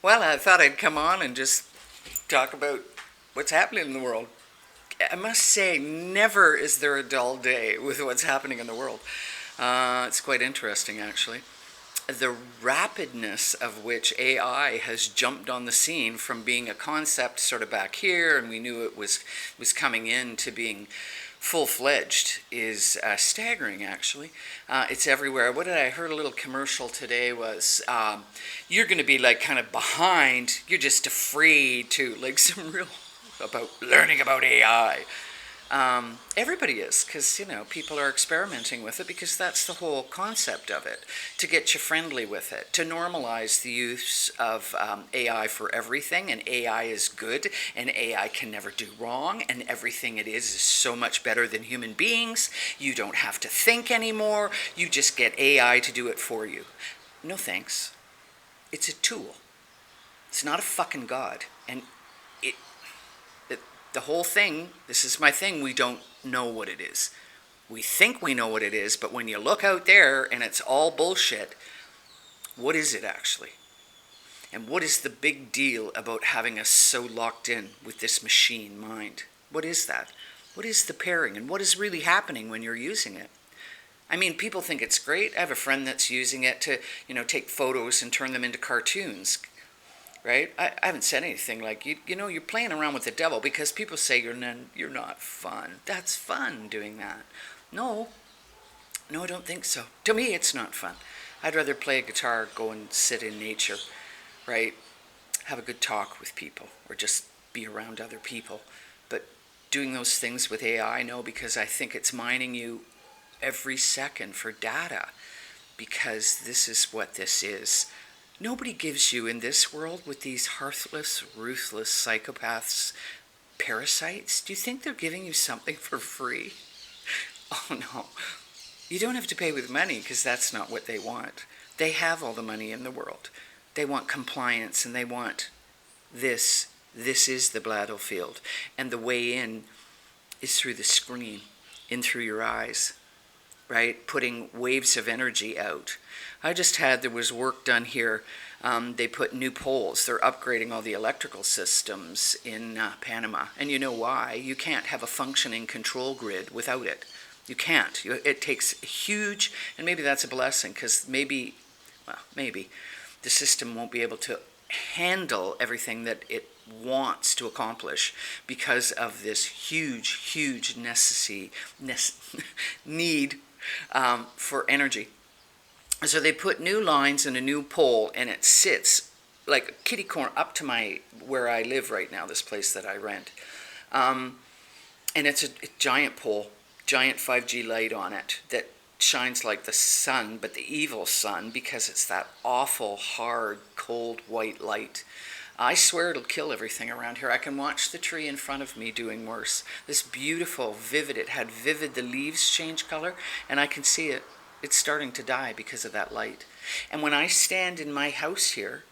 Well, I thought I'd come on and just talk about what's happening in the world. I must say, never is there a dull day with what's happening in the world. It's quite interesting, actually. The rapidness of which AI has jumped on the scene from being a concept sort of back here, and we knew it was coming in to being full-fledged is staggering, actually. It's everywhere. What did I heard a little commercial today was you're going to be like kind of behind. You're just afraid to like some real about learning about AI. Everybody is, because people are experimenting with it, because that's the whole concept of it, to get you friendly with it, to normalize the use of AI for everything, and AI is good, and AI can never do wrong, and everything it is so much better than human beings. You don't have to think anymore. You just get AI to do it for you. No thanks. It's a tool. It's not a fucking god, and it the whole thing, this is my thing, we don't know what it is. We think we know what it is, but when you look out there and it's all bullshit, what is it actually? And what is the big deal about having us so locked in with this machine mind? What is that? What is the pairing, and what is really happening when you're using it? I mean, people think it's great. I have a friend that's using it to, take photos and turn them into cartoons. Right? I haven't said anything like, you're playing around with the devil, because people say you're not fun. That's fun doing that. No, I don't think so. To me, it's not fun. I'd rather play a guitar, go and sit in nature, right? Have a good talk with people, or just be around other people. But doing those things with AI, no, because I think it's mining you every second for data, because this is what this is. Nobody gives you in this world, with these heartless, ruthless psychopaths, parasites, do you think they're giving you something for free? Oh no. You don't have to pay with money, because that's not what they want. They have all the money in the world. They want compliance, and they want this. This is the battlefield. And the way in is through the screen, in through your eyes. Right, putting waves of energy out. There was work done here. They put new poles. They're upgrading all the electrical systems in Panama. And you know why? You can't have a functioning control grid without it. You can't. It takes huge, and maybe that's a blessing, because maybe the system won't be able to handle everything that it wants to accomplish, because of this huge need for energy. So they put new lines and a new pole, and it sits like a kitty corner up to where I live right now, this place that I rent. And it's a giant pole, giant 5G light on it that shines like the sun, but the evil sun, because it's that awful, hard, cold, white light. I swear it'll kill everything around here. I can watch the tree in front of me doing worse. This beautiful, the leaves change color, and I can see it. It's starting to die because of that light. And when I stand in my house here,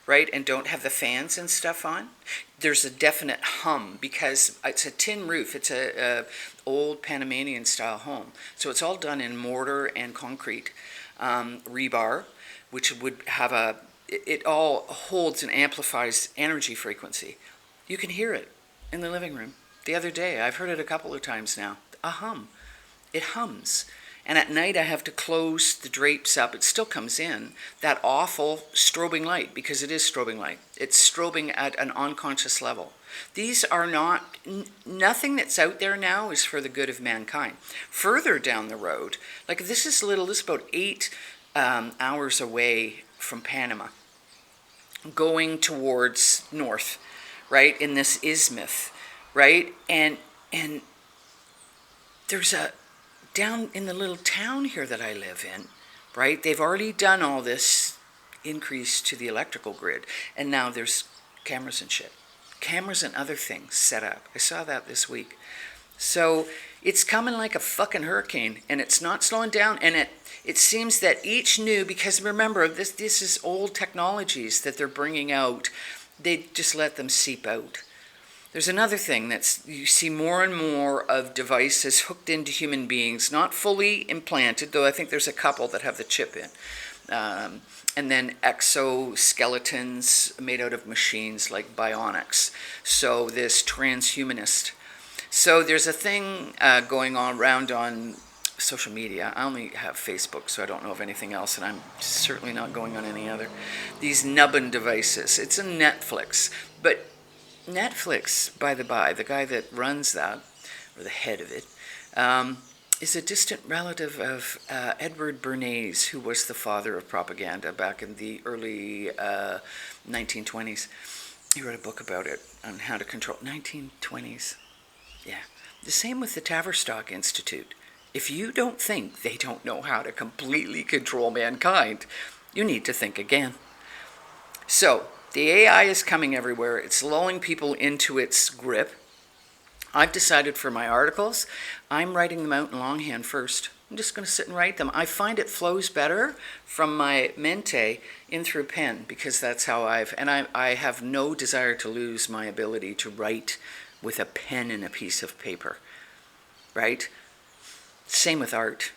right, and don't have the fans and stuff on, there's a definite hum, because it's a tin roof. It's a old Panamanian style home. So it's all done in mortar and concrete rebar, which would have it all holds and amplifies energy frequency. You can hear it in the living room. The other day, I've heard it a couple of times now, a hum. It hums. And at night I have to close the drapes up. It still comes in, that awful strobing light, because it is strobing light. It's strobing at an unconscious level. These are not, nothing that's out there now is for the good of mankind. Further down the road, like this is about 8 hours away from Panama, going towards north, right, in this isthmus, right? And there's down in the little town here that I live in, right, they've already done all this increase to the electrical grid, and now there's cameras and shit. Cameras and other things set up. I saw that this week. So it's coming like a fucking hurricane, and it's not slowing down, and it seems that each new, because remember, this is old technologies that they're bringing out, they just let them seep out. There's another thing you see more and more of devices hooked into human beings, not fully implanted, though I think there's a couple that have the chip in. and then exoskeletons made out of machines like bionics. So this transhumanist. So there's a thing going on around on social media. I only have Facebook, so I don't know of anything else, and I'm certainly not going on any other. These nubbin devices. It's a Netflix, but Netflix, by the by, the guy that runs that, or the head of it, is a distant relative of Edward Bernays, who was the father of propaganda back in the early 1920s. He wrote a book about it, on how to control 1920s. Yeah. The same with the Tavistock Institute. If you don't think they don't know how to completely control mankind, you need to think again. So, the AI is coming everywhere. It's lulling people into its grip. I've decided for my articles, I'm writing them out in longhand first. I'm just going to sit and write them. I find it flows better from my mente in through pen, because that's how I have no desire to lose my ability to write with a pen and a piece of paper, right? Same with art.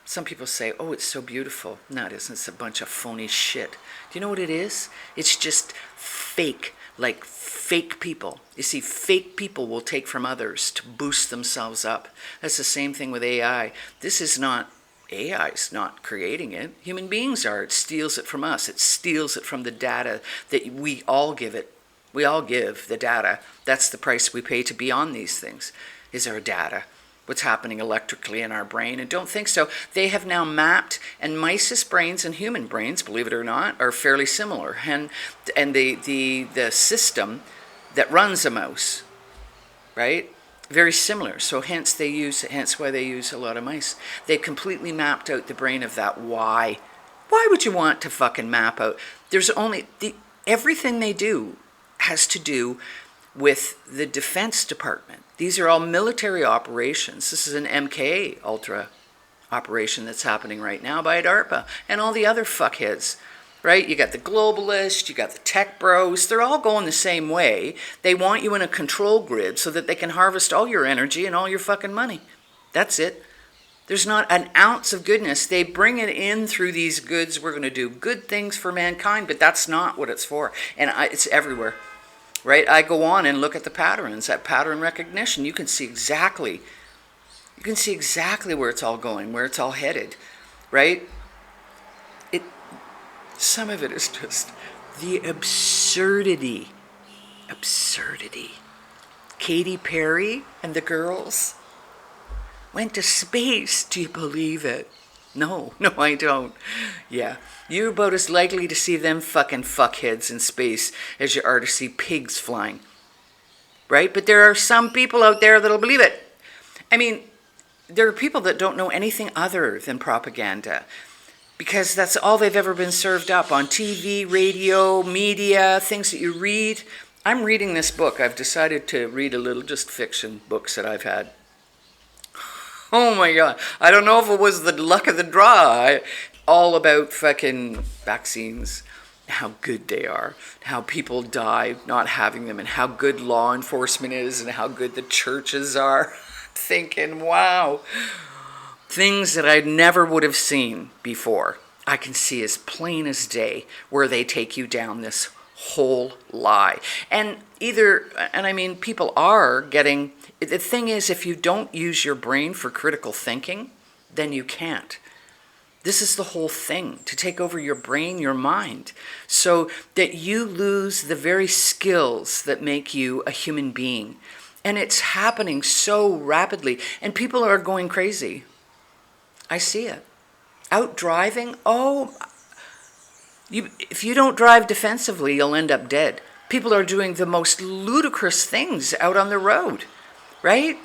Some people say, oh, it's so beautiful. No, it isn't. It's a bunch of phony shit. Do you know what it is? It's just fake, like fake people. You see, fake people will take from others to boost themselves up. That's the same thing with AI. This is not, AI's not creating it. Human beings are. It steals it from us. It steals it from the data that we all give it. We all give the data. That's the price we pay to be on these things, is our data. What's happening electrically in our brain, and don't think so. They have now mapped, and mice's brains and human brains, believe it or not, are fairly similar. And the system that runs a mouse, right, very similar. So hence why they use a lot of mice. They completely mapped out the brain of that. Why would you want to fucking map out? There's only everything they do has to do with the Defense Department. These are all military operations. This is an MK Ultra operation that's happening right now by DARPA and all the other fuckheads, right? You got the globalists, you got the tech bros. They're all going the same way. They want you in a control grid so that they can harvest all your energy and all your fucking money. That's it. There's not an ounce of goodness. They bring it in through these goods. We're going to do good things for mankind, but that's not what it's for. And it's everywhere. Right? I go on and look at the patterns, that pattern recognition. You can see exactly where it's all going, where it's all headed, right? Some of it is just the absurdity. Absurdity. Katy Perry and the girls went to space. Do you believe it? No, I don't. Yeah. You're about as likely to see them fucking fuckheads in space as you are to see pigs flying. Right? But there are some people out there that'll believe it. I mean, there are people that don't know anything other than propaganda, because that's all they've ever been served up on TV, radio, media, things that you read. I'm reading this book. I've decided to read a little just fiction books that I've had. Oh my God. I don't know if it was the luck of the draw. All about fucking vaccines, how good they are, how people die not having them, and how good law enforcement is, and how good the churches are. Thinking, wow, things that I never would have seen before. I can see as plain as day where they take you down this whole lie. And I mean, people are getting, the thing is, if you don't use your brain for critical thinking, then you can't. This is the whole thing, to take over your brain, your mind, so that you lose the very skills that make you a human being. And it's happening so rapidly, and people are going crazy. I see it. Out driving, if you don't drive defensively, you'll end up dead. People are doing the most ludicrous things out on the road, right?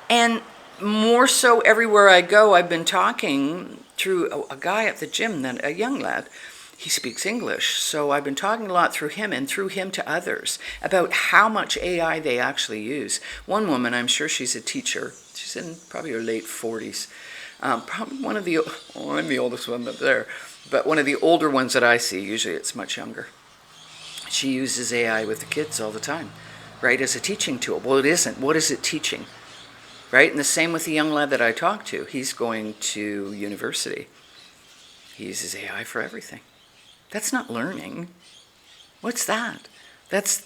And more so everywhere I go, I've been talking through a guy at the gym, a young lad. He speaks English, so I've been talking a lot through him and through him to others about how much AI they actually use. One woman, I'm sure she's a teacher. She's in probably her late 40s. Probably I'm the oldest one up there, but one of the older ones that I see, usually it's much younger. She uses AI with the kids all the time, right, as a teaching tool. Well, it isn't. What is it teaching? Right? And the same with the young lad that I talked to. He's going to university. He uses AI for everything. That's not learning. What's that?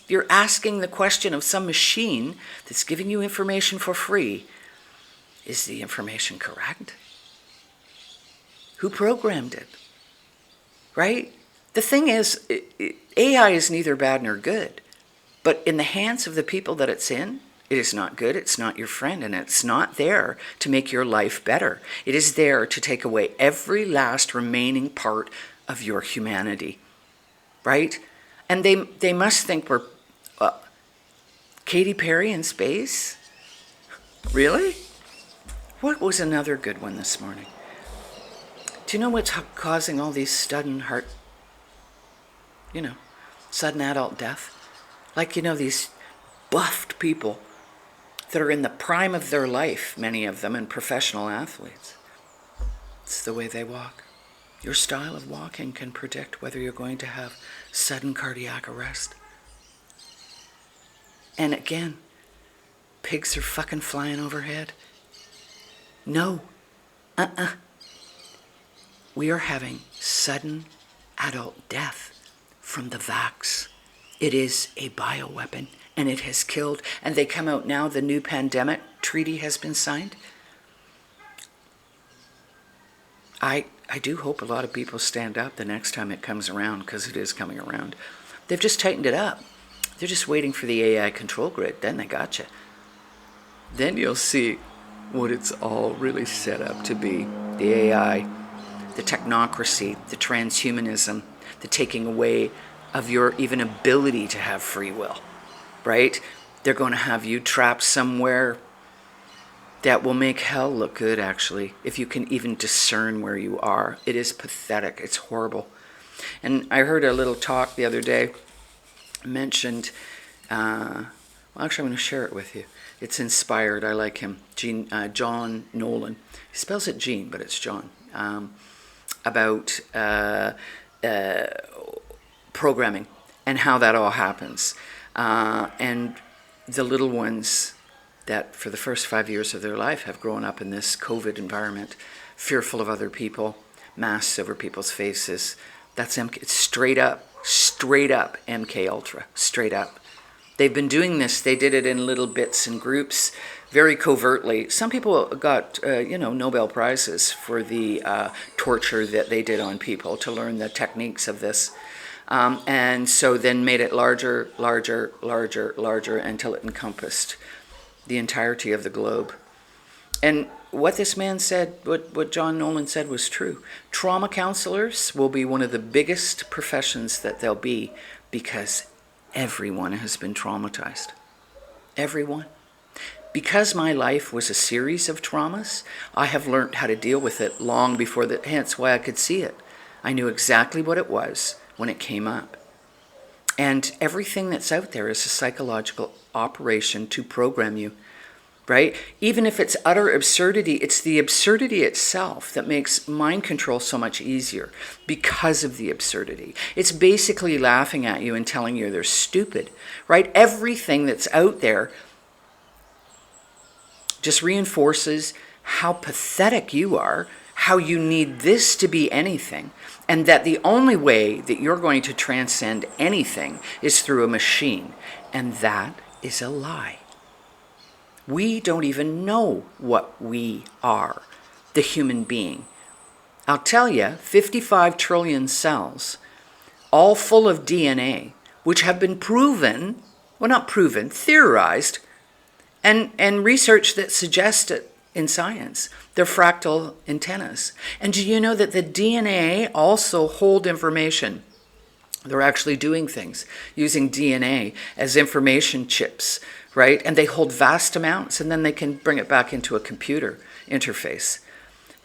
You're asking the question of some machine that's giving you information for free. Is the information correct? Who programmed it? Right? The thing is, AI is neither bad nor good. But in the hands of the people that it's in, it is not good, it's not your friend, and it's not there to make your life better. It is there to take away every last remaining part of your humanity. Right? And they must think we're Katy Perry in space? Really? What was another good one this morning? Do you know what's causing all these sudden adult death? Like, these buffed people that are in the prime of their life, many of them, and professional athletes. It's the way they walk. Your style of walking can predict whether you're going to have sudden cardiac arrest. And again, pigs are fucking flying overhead. No. We are having sudden adult death from the vax. It is a bioweapon, and it has killed. And they come out now, the new pandemic treaty has been signed. I do hope a lot of people stand up the next time it comes around, because it is coming around. They've just tightened it up. They're just waiting for the AI control grid. Then they got you. Then you'll see what it's all really set up to be. The AI, the technocracy, the transhumanism, the taking away of your even ability to have free will, right? They're going to have you trapped somewhere that will make hell look good, actually, if you can even discern where you are. It is pathetic. It's horrible. And I heard a little talk the other day mentioned, well, actually, I'm going to share it with you. It's inspired. I like him. Jean Nolan. He spells it Jean, but it's John. About programming and how that all happens. And the little ones that for the first 5 years of their life have grown up in this COVID environment, fearful of other people, masks over people's faces. That's MK. It's straight up MK Ultra, straight up. They've been doing this. They did it in little bits and groups, very covertly. Some people got, Nobel Prizes for the torture that they did on people to learn the techniques of this. And so then made it larger until it encompassed the entirety of the globe. And what this man said, what John Nolan said was true. Trauma counselors will be one of the biggest professions that there'll be, because everyone has been traumatized. Everyone. Because my life was a series of traumas, I have learned how to deal with it long before that, hence why I could see it. I knew exactly what it was when it came up. And everything that's out there is a psychological operation to program you, right? Even if it's utter absurdity, it's the absurdity itself that makes mind control so much easier, because of the absurdity. It's basically laughing at you and telling you they're stupid, right? Everything that's out there just reinforces how pathetic you are, how you need this to be anything, and that the only way that you're going to transcend anything is through a machine. And that is a lie. We don't even know what we are, the human being. I'll tell you, 55 trillion cells, all full of DNA, which have been proven, well, not proven, theorized, and research that suggests it in science. They're fractal antennas. And do you know that the DNA also hold information? They're actually doing things using DNA as information chips, right? And they hold vast amounts, and then they can bring it back into a computer interface,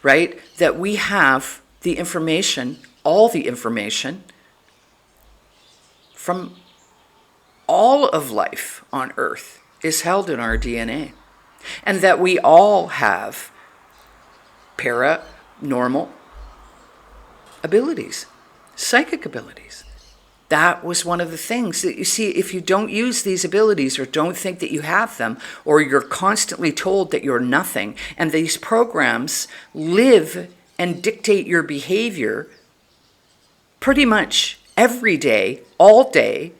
right? That we have the information, all the information from all of life on Earth is held in our DNA. And that we all have paranormal abilities, psychic abilities. That was one of the things that you see, if you don't use these abilities or don't think that you have them, or you're constantly told that you're nothing, and these programs live and dictate your behavior pretty much every day, all day.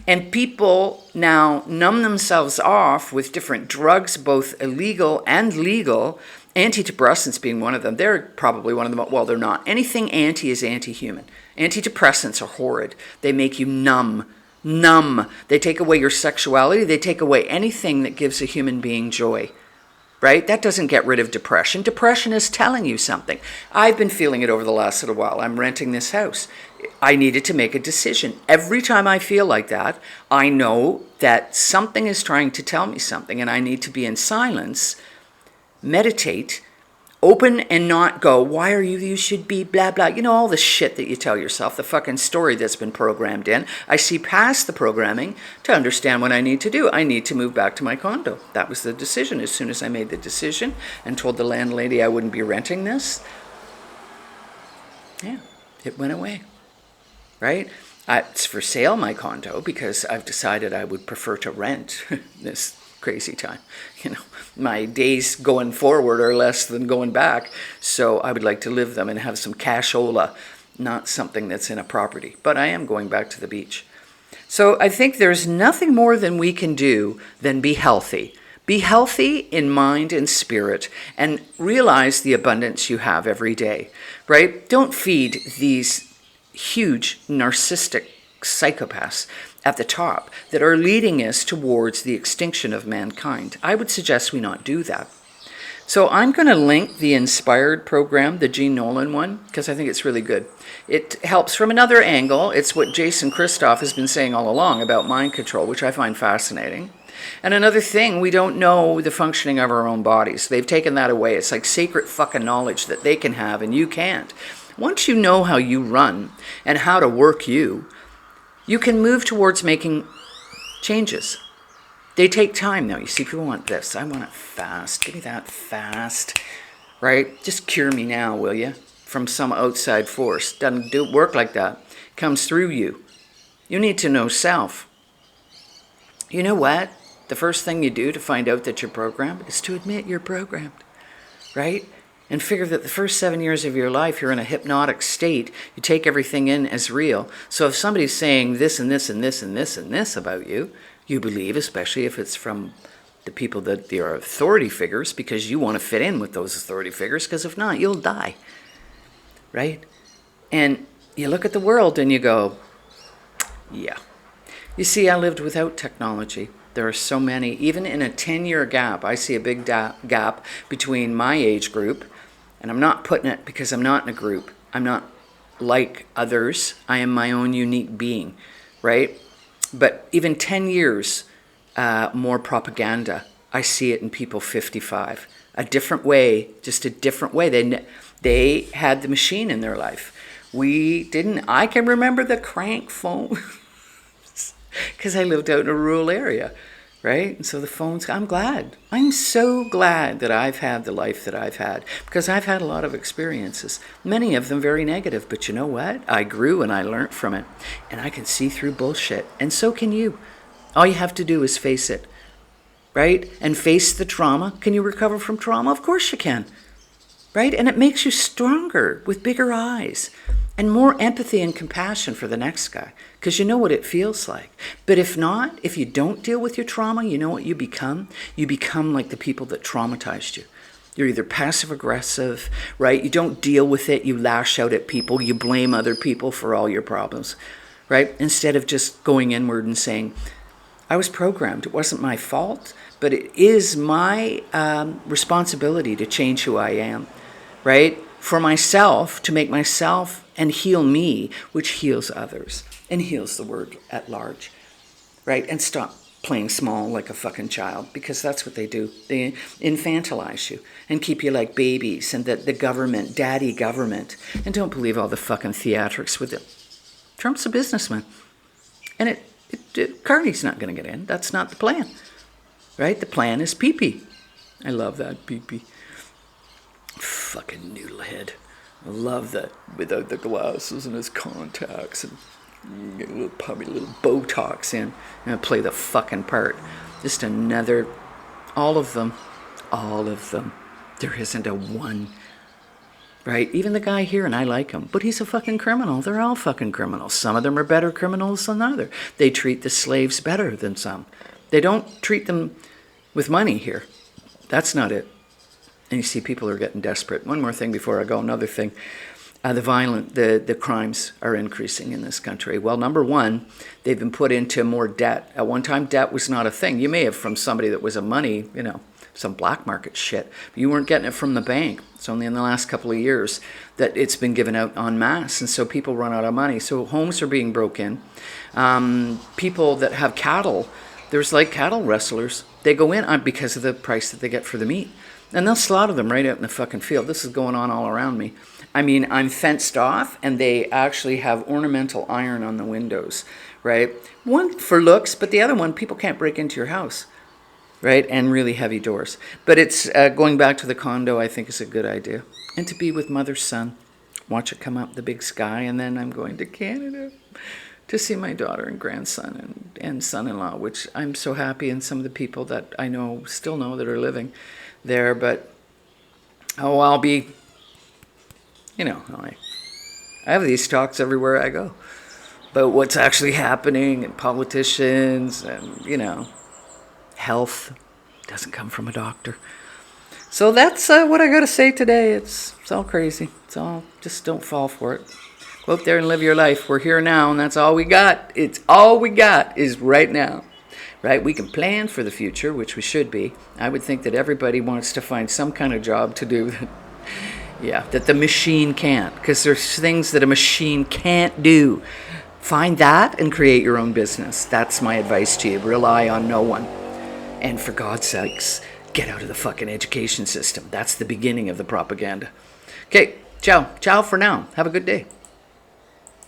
And people now numb themselves off with different drugs, both illegal and legal, antidepressants being one of them. They're probably one of them. Well, they're not. Anything anti is anti-human. Antidepressants are horrid. They make you numb. They take away your sexuality. They take away anything that gives a human being joy. Right? That doesn't get rid of depression. Depression is telling you something. I've been feeling it over the last little while. I'm renting this house. I needed to make a decision. Every time I feel like that, I know that something is trying to tell me something, and I need to be in silence, meditate, open and not go, why are you should be blah, blah. You know, all the shit that you tell yourself, the fucking story that's been programmed in. I see past the programming to understand what I need to do. I need to move back to my condo. That was the decision. As soon as I made the decision and told the landlady I wouldn't be renting this, yeah, it went away. Right? It's for sale, my condo, because I've decided I would prefer to rent this crazy time. You know, my days going forward are less than going back, so I would like to live them and have some cashola, not something that's in a property. But I am going back to the beach. So I think there's nothing more than we can do than be healthy. Be healthy in mind and spirit, and realize the abundance you have every day, right? Don't feed these huge narcissistic psychopaths at the top that are leading us towards the extinction of mankind. I would suggest we not do that. So I'm going to link the Inspired program, the Jean Nolan one, because I think it's really good. It helps from another angle. It's what Jason Christoff has been saying all along about mind control, which I find fascinating. And another thing, we don't know the functioning of our own bodies. They've taken that away. It's like sacred fucking knowledge that they can have and you can't. Once you know how you run and how to work you can move towards making changes. They take time, though. You see, people want this. I want it fast. Give me that fast, right? Just cure me now, will you? From some outside force. Doesn't work like that. Comes through you. You need to know self. You know what? The first thing you do to find out that you're programmed is to admit you're programmed, right? And figure that the first 7 years of your life, you're in a hypnotic state. You take everything in as real. So if somebody's saying this and this and this and this and this about you, you believe, especially if it's from the people that are authority figures, because you want to fit in with those authority figures, because if not, you'll die, right? And you look at the world and you go, yeah. You see, I lived without technology. There are so many, even in a 10-year gap, I see a big gap between my age group, and I'm not putting it because I'm not in a group. I'm not like others. I am my own unique being, right? But even 10 years more propaganda, I see it in people 55. A different way, just a different way. They had the machine in their life. We didn't. I can remember the crank phone because I lived out in a rural area. Right? And so the phones, I'm glad. I'm so glad that I've had the life that I've had, because I've had a lot of experiences, many of them very negative. But you know what? I grew and I learned from it. And I can see through bullshit. And so can you. All you have to do is face it. Right? And face the trauma. Can you recover from trauma? Of course you can. Right? And it makes you stronger with bigger eyes and more empathy and compassion for the next guy, because you know what it feels like. But if not, if you don't deal with your trauma, you know what you become? You become like the people that traumatized you. You're either passive aggressive, right? You don't deal with it. You lash out at people. You blame other people for all your problems, right? Instead of just going inward and saying, I was programmed. It wasn't my fault, but it is my responsibility to change who I am, right? For myself, to make myself and heal me, which heals others and heals the world at large, right? And stop playing small like a fucking child, because that's what they do. They infantilize you and keep you like babies, and the government, daddy government. And don't believe all the fucking theatrics with it. Trump's a businessman. And Carney's not going to get in. That's not the plan, right? The plan is pee-pee. I love that pee-pee. Fucking noodlehead. I love that, without the glasses and his contacts, and get probably a little Botox in and play the fucking part. Just another, all of them. There isn't a one right? Even the guy here, and I like him, but he's a fucking criminal. They're all fucking criminals. Some of them are better criminals than others. They treat the slaves better than some. They don't treat them with money here. That's not it. And you see people are getting desperate. One more thing before I go, another thing. The crimes are increasing in this country. Well, number one, they've been put into more debt. At one time, debt was not a thing. You may have from somebody that was a money, some black market shit. But you weren't getting it from the bank. It's only in the last couple of years that it's been given out en masse. And so people run out of money. So homes are being broken. People that have cattle, there's like cattle rustlers. They go in because of the price that they get for the meat. And they'll slaughter them right out in the fucking field. This is going on all around me. I mean, I'm fenced off, and they actually have ornamental iron on the windows, right? One for looks, but the other one, people can't break into your house, right? And really heavy doors. But it's going back to the condo, I think is a good idea. And to be with mother's son, watch it come up the big sky, and then I'm going to Canada to see my daughter and grandson and son-in-law, which I'm so happy, and some of the people that I know, still know that are living there. But, I'll be... I have these talks everywhere I go about what's actually happening, and politicians, and, health doesn't come from a doctor. So that's what I got to say today. It's all crazy. It's all, just don't fall for it. Go out there and live your life. We're here now, and that's all we got. It's all we got is right now. Right? We can plan for the future, which we should be. I would think that everybody wants to find some kind of job to do that the machine can't, because there's things that a machine can't do. Find that and create your own business. That's my advice to you. Rely on no one. And for God's sakes, get out of the fucking education system. That's the beginning of the propaganda. Okay, ciao. Ciao for now. Have a good day.